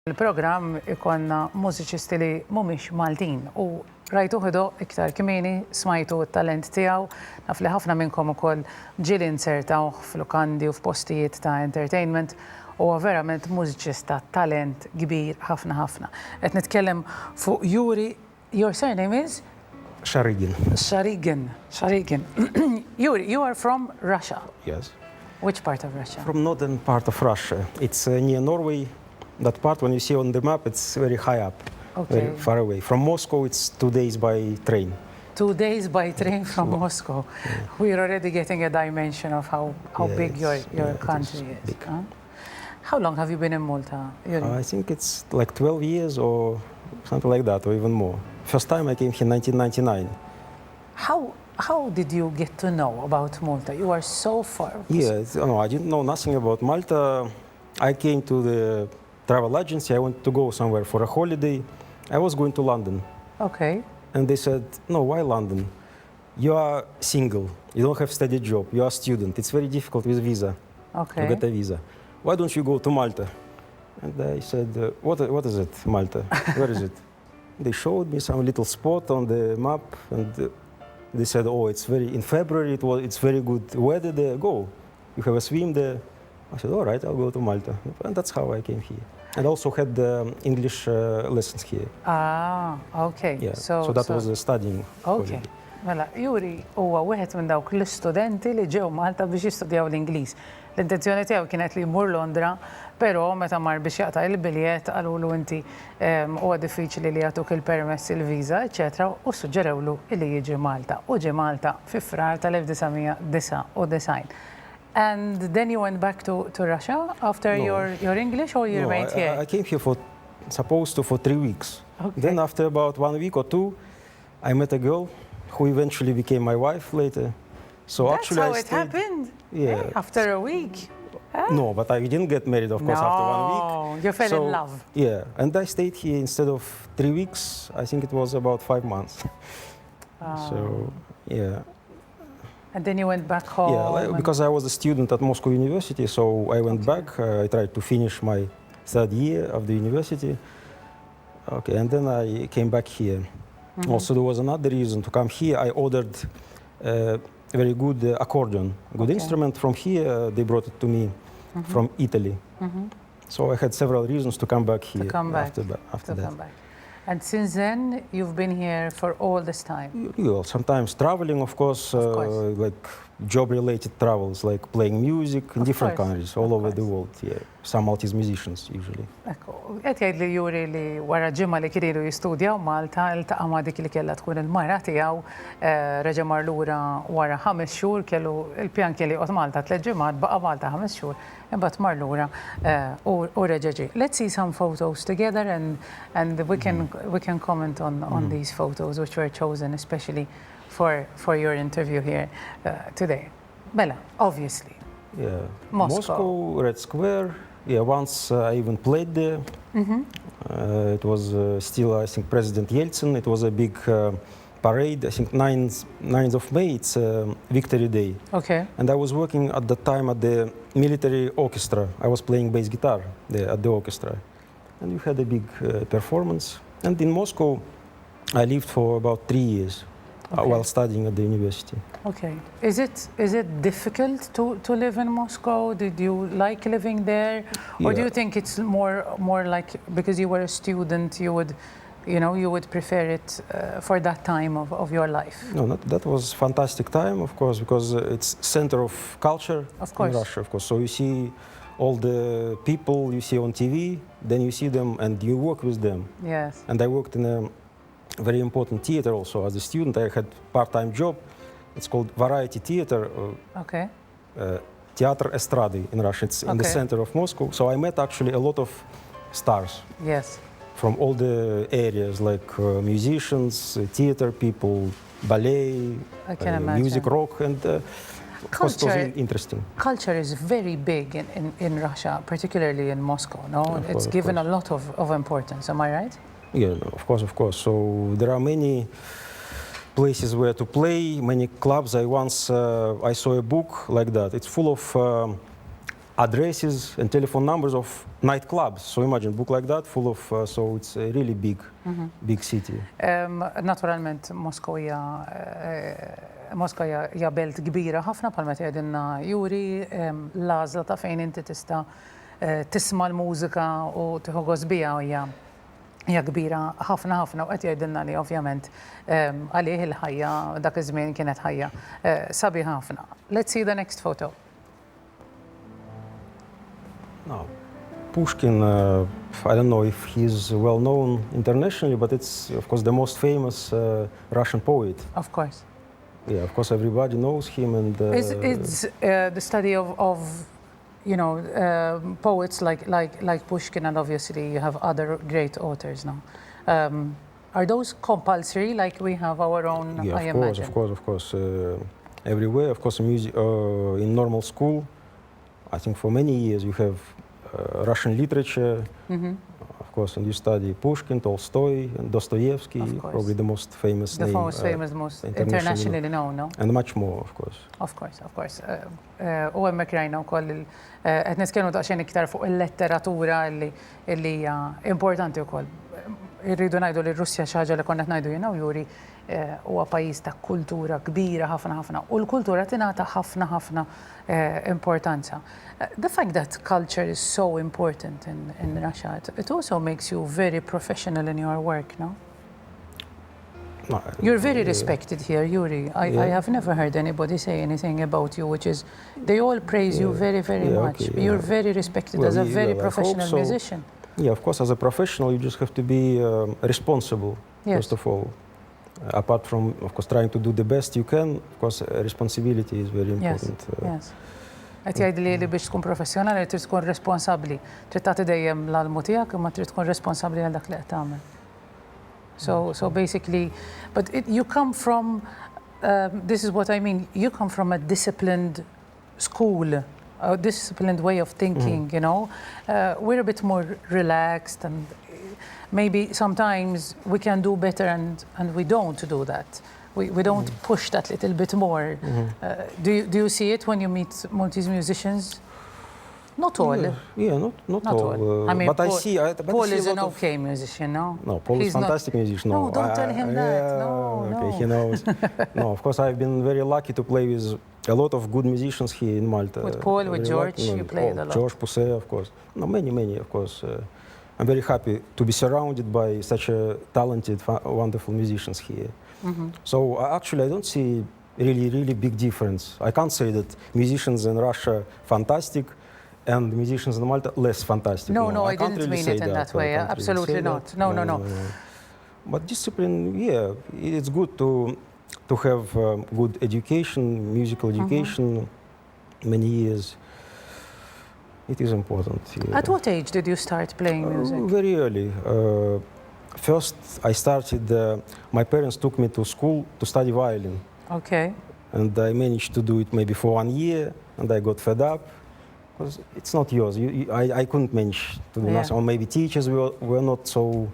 Il-programm ikonna mużiċisti li mhumiex Maltin u rajtu ħedu iktar kmieni smajtu t-talent tiegħu, naf li ħafna minnkom ukoll ġieli insertaw f'lukandi u f'postijiet ta' entertainment u verament mużiċista talent kbir ħafna ħafna. Qed nitkellem fuq Yuri. Your surname is? Шарыгин. Шарыгин. Yuri, you are from Russia. Yes. Which part of Russia? From northern part of Russia. It's near Norway. That part, when you see on the map, it's very high up, very far away. From Moscow, it's 2 days by train. 2 days by train from Moscow. Yeah. We're already getting a dimension of how big your country is. Huh? How long have you been in Malta, Yuri? I think it's like 12 years or something like that, or even more. First time I came here in 1999. How did you get to know about Malta? You are so far. Yeah, no, I didn't know nothing about Malta. I came to the travel agency. I wanted to go somewhere for a holiday. I was going to London. Okay. And they said, no, why London? You are single. You don't have steady job. You are a student. It's very difficult with visa. Okay. To get a visa. Why don't you go to Malta? And I said, what is it, Malta? Where is it? They showed me some little spot on the map, and they said, oh, in February, it's very good weather there. Go. You have a swim there. I said, all right, I'll go to Malta. And that's how I came here. And also had English lessons here. Ah, okay. Yeah. So that was studying. Okay. Mela, Yuri huwa wieħed minn dawk l-istudenti li ġew Malta biex jistudjaw l-Ingliż. L-intenzjoni tiegħu kienet li jmur Londra, però meta mar biex jaqta' il-biljett qalulu inti huwa diffiċli li jagħtuk il-permess il-viża, eċetera, u suġġerewlu li jiġi Malta. U ġie Malta fi frar tal-1999. And then you went back to Russia after your English, or you remained here? I came here for 3 weeks. Okay. Then after about 1 week or 2, I met a girl who eventually became my wife later. So That's actually how I it stayed, happened? Yeah. After a week? No, but I didn't get married, of course, after 1 week. No, you fell in love. Yeah, and I stayed here instead of 3 weeks. I think it was about 5 months. So, yeah. And then you went back home? Yeah, because I was a student at Moscow University, so I went back. I tried to finish my 3rd year of the university. Okay, and then I came back here. Also, there was another reason to come here. I ordered a very good accordion, good instrument from here. They brought it to me from Italy. So I had several reasons to come back here. After that. And since then, you've been here for all this time? Yeah, sometimes traveling, of course. Like job-related travels, like playing music in different countries, all over the world. Yeah, some Maltese musicians, usually. Qed jgħid li Yuri li wara ġimgħa li kienu jistudjaw Malta, iltaqa' ma' dik li kellha tkun il-mara tiegħu, reġa' mar lura wara 5 xhur, kellu il-pjan kelli joqgħod Malta 3 ġimgħat, baqa' Malta 5 xhur, imbagħad mar lura u reġa' ġie. Let's see some photos together and we can comment on these photos which were chosen especially for your interview here today. Bella, obviously. Yeah. Moscow, Red Square. Yeah, once I even played there. It was still, I think, President Yeltsin. It was a big parade. I think 9th of May, it's Victory Day. Okay. And I was working at that time at the military orchestra. I was playing bass guitar there at the orchestra. And we had a big performance. And in Moscow, I lived for about 3 years. While studying at the university. Okay. Is it difficult to live in Moscow? Did you like living there? Or do you think it's more like because you were a student, you would prefer it for that time of your life? No, that was fantastic time, of course, because it's center of culture in Russia, of course. So you see all the people you see on TV, then you see them and you work with them. Yes. And I worked in a very important theater also. As a student, I had part-time job. It's called variety theater. Okay. Театр эстрады in Russia. It's in the center of Moscow. So I met actually a lot of stars. Yes. From all the areas, like musicians, theater people, ballet, music, rock, and culture. It was interesting. Culture is very big in Russia, particularly in Moscow. No, it's given a lot of importance. Am I right? Yeah, of course. So there are many places where to play, many clubs. I saw a book like that. It's full of addresses and telephone numbers of nightclubs. So imagine, book like that, full of, so it's a really big city. Naturalment, Moska hija belt kbira ħafna bħalma tgħidilna Yuri, l-għażla ta' fejn inti tista' tisma' l-mużika u tieħu gost biha hija kbira ħafna u qed jgħidilna li ovvjament għalih il-ħajja dak iż-żmien kienet ħajja sabiħa ħafna. Let's see the next photo. Now, Pushkin, I don't know if he's well known internationally, but it's of course the most famous Russian poet. Of course. Yeah, of course everybody knows him, and it's the study of you know poets like Pushkin, and obviously you have other great authors now. Are those compulsory, like we have our own? Yeah, I imagine. of course. Everywhere, of course, music in normal school. I think for many years you have Russian literature, of course, and you study Pushkin, Tolstoy, and Dostoevsky, probably the most famous the name. most famous, most internationally known, no? And much more, of course. Of course. U hemmhekk rajna wkoll qed nitkellmu daqsxejn iktar fuq il-letteratura li hija importanti wkoll. Irridu ngħidu li r-Russja xi ħaġa li konna qed ngħidu jiena u Juri huwa pajjiż ta' kultura kbira ħafna u l-kultura tingħata ħafna importanza. The fact that culture is so important in Russia, it also makes you very professional in your work, no? No, you're very respected here, Yuri. I have never heard anybody say anything about you, which is, they all praise you very much. Okay, you're very respected as a very professional musician. Yeah, of course, as a professional, you just have to be responsible, first of all. Apart from, of course, trying to do the best you can, of course, responsibility is very important. Yes. Qed jgħidli li biex tkun professjonali trid tkun responsabbli. Trid tagħti dejjem l-almu tiegħek imma trid tkun responsabbli għal dak li qed tagħmel. So basically, but you come from, this is what I mean, you come from a disciplined school, a disciplined way of thinking, you know. We're a bit more relaxed, and maybe sometimes we can do better and we don't do that. We don't push that little bit more. Do you see it when you meet Maltese musicians? Not all. Yeah, not all. I mean, but I see. Paul is an okay musician, no? No, Paul is a fantastic musician. No, don't tell him that. Okay, he knows. No, of course, I've been very lucky to play with a lot of good musicians here in Malta. With Paul, with George, you played a lot. George Pousset, of course. No, many, of course. I'm very happy to be surrounded by such a talented, wonderful musicians here. So actually, I don't see really big difference. I can't say that musicians in Russia fantastic and musicians in Malta less fantastic. No, I didn't mean it in that way. Absolutely not. No. But discipline, yeah, it's good to have good education, musical education, many years. It is important. Yeah. At what age did you start playing music? Very early. First, I started, my parents took me to school to study violin. Okay. And I managed to do it maybe for 1 year, and I got fed up. Because it's not yours. I couldn't manage to do nothing. Or maybe teachers were not so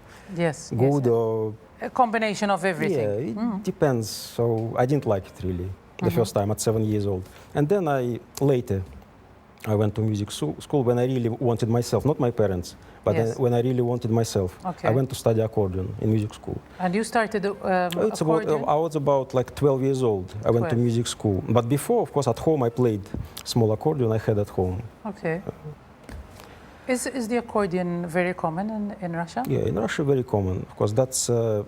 good. Or a combination of everything. Yeah, it depends. So I didn't like it really, the first time at 7 years old. And then later, I went to music school when I really wanted myself, not my parents, but when I really wanted myself. I went to study accordion in music school. And you started accordion? I was about like 12 years old. I went to music school. But before, of course, at home I played small accordion I had at home. Okay. Is the accordion very common in Russia? Yeah, in Russia very common. Of course, that's a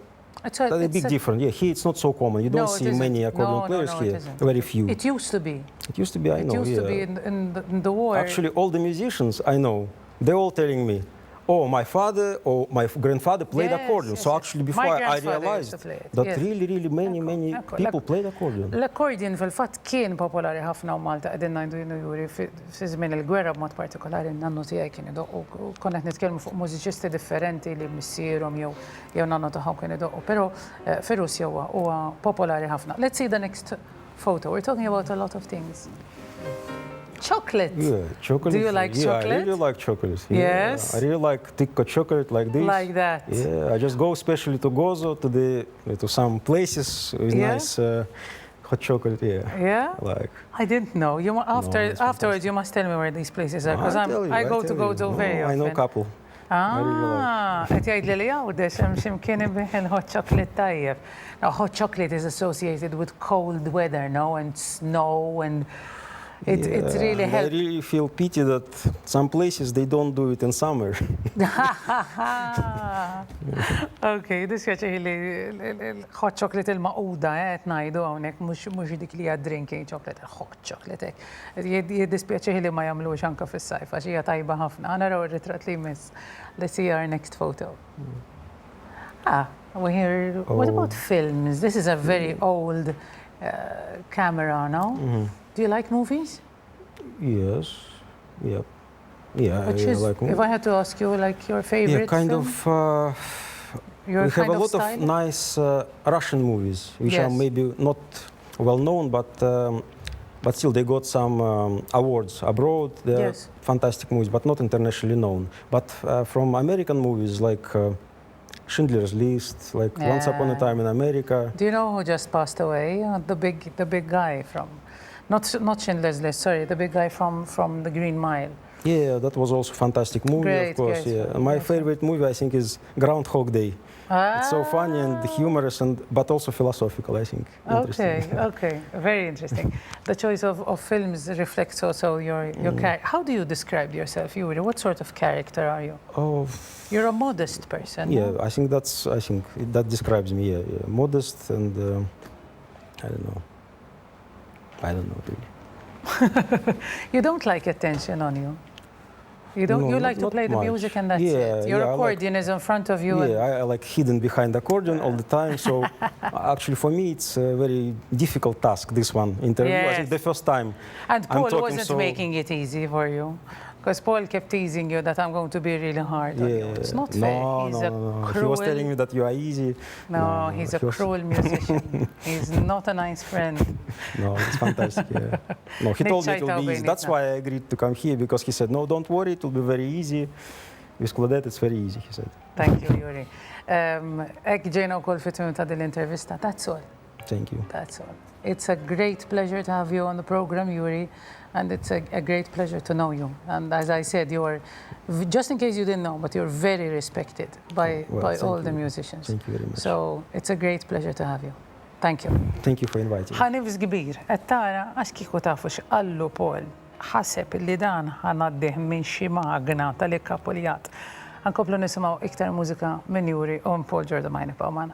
big difference. Yeah, here it's not so common. You don't see many accordion players here. Very few. It used to be. It used to be, I know. It used to be in the war. Actually, all the musicians I know, they're all telling me, oh, my father or my grandfather played accordion. So actually, before I realized that really many people played accordion. L-accordion fil-fatt kien popolari ħafna u Malta qegħdin ngħidu Juri fi żmien il-gwerra b'mod partikolari n-nannu tiegħi kien idoqqu. Konna qed nitkellmu fuq mużiċisti differenti li missierhom jew nannu tagħhom kien idoqqu. Però fir-Russja huwa popolari ħafna. Let's see the next photo. We're talking about a lot of things. Chocolate. Yeah, chocolate. Do you like chocolate? I really like chocolate. Yes. I really like tikka chocolate like this. Like that. Yeah, I just go especially to Gozo, to some places with nice hot chocolate, yeah. Yeah? Like, I didn't know. it's Afterwards, you must tell me where these places are, because I go to very often. I know a couple. Qed jgħidli li għawdex hemm x'imkien ibih hot chocolate tajjeb. Now, hot chocolate is associated with cold weather, no, and snow, and it really helps. I really feel pity that some places they don't do it in summer. Okay, dispjaċi li l-hot chocolate il-maquda qed ngħidu hawnhekk mhux dik li hija drinking chocolate, hot chocolate hekk. Jiddispjaċi li ma jagħmluhx anke fis-sajf għax hija tajba ħafna. Għana raw ir-ritratt li jmiss. Let's see our next photo. We're here. What about films? This is a very old camera, no? Do you like movies? Yes. Yeah. Yeah, I like movies. If I had to ask you, like your favorite Yeah, kind film? of. We have a lot of nice Russian movies, which are maybe not well known, but still they got some awards abroad. They're fantastic movies, but not internationally known. But from American movies like Schindler's List, like Once Upon a Time in America. Do you know who just passed away? The big guy from, not Schindler's List, sorry, the big guy from The Green Mile. Yeah, that was also a fantastic movie, of course. Yeah. My favorite movie, I think, is Groundhog Day. It's so funny and humorous, but also philosophical, I think. Okay, very interesting. The choice of films reflects also your character. How do you describe yourself, Yuri? What sort of character are you? You're a modest person. Yeah, no? I think that describes me. Yeah. Modest and I don't know really. You don't like attention on you. You like to play the music and that's it. Your accordion is in front of you. Yeah, I like hidden behind the accordion all the time. So actually for me it's a very difficult task, this one, interview. I think the first time And Paul wasn't making it easy for you. Because Paul kept teasing you that I'm going to be really hard on you. It's not fair. No. He was telling me that you are easy. No, he's a cruel musician. He's not a nice friend. No, it's fantastic. Yeah. No, he told me it will be easy. That's why I agreed to come here, because he said, no, don't worry, it will be very easy. With Claudette, it's very easy, he said. Thank you, Yuri. Ek ġejna wkoll fit-tmiem ta' din l-intervista. That's all. Thank you. That's all. It's a great pleasure to have you on the program, Yuri. And it's a great pleasure to know you. And as I said, you're, just in case you didn't know, but you're very respected by all the musicians. Thank you very much. So it's a great pleasure to have you. Thank you. Thank you for inviting me. Ħanifs kbir, għattara, għax kiku tafu x'qallu Paul, ħaseb li dan ħanaddih minn xi magna tal-ikkapuljat. Ħankomplu nisimgħu iktar mużika minn Yuri u Paul Giordamini Pawmana.